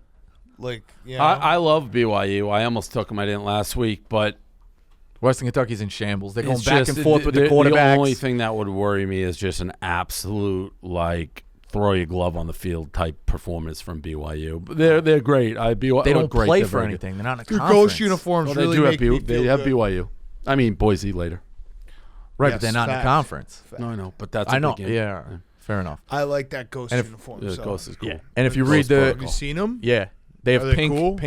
Like, you know. I love BYU. I almost took them. I didn't last week, but Western Kentucky's in shambles. They're going it's back just- and forth with the The quarterbacks. only thing that would worry me is just an absolute like throw your glove on the field type performance from BYU. But they're great. BYU, They don't great. play They're for very good. anything. They're not in a your conference. ghost uniforms Well, they really do make me have feel they have good. BYU. I mean Boise later. Right, Yes, but they're not in fact. a conference. No, I know, but that's I a know. big game. Yeah, fair enough. I like that ghost And if- uniform. Yeah, so. Ghost is cool. Yeah. And if you Ghost read the Have protocol. you seen them? yeah, they have Are they pink cool?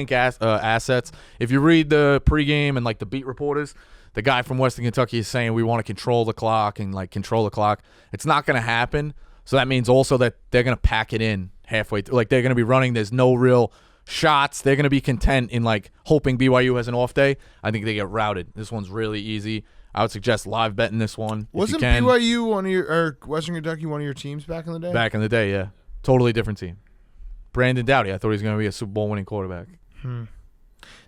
assets. If you read the pregame and like the beat reporters, the guy from Western Kentucky is saying we want to control the clock and like control the clock. It's not going to happen. So that means also that they're going to pack it in halfway through. Like they're going to be running. There's no real shots. They're going to be content in like hoping BYU has an off day. I think they get routed. This one's really easy. I would suggest live betting this one. Wasn't if you can. BYU one of your or Western Kentucky one of your teams back in the day? Back in the day, yeah. Totally different team. Brandon Doughty, I thought he was going to be a Super Bowl winning quarterback.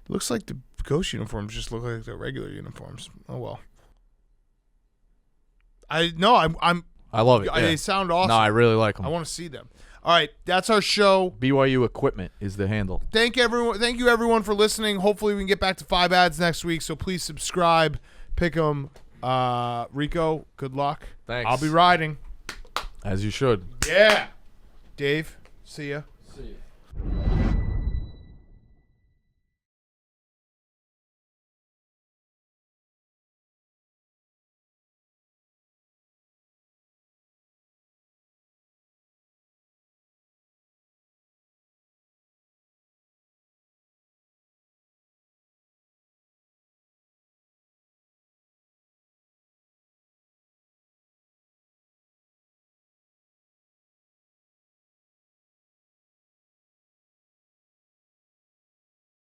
Looks like the ghost uniforms just look like the regular uniforms. Oh well. I'm I love it. they yeah. sound awesome. No, I really like them. I want to see them. All right, that's our show. BYU equipment is the handle. Thank you everyone for listening. Hopefully we can get back to 5 ads next week, so please subscribe. Pick 'em. Rico, good luck. Thanks. I'll be riding. As you should. Yeah. Dave, see ya. See ya.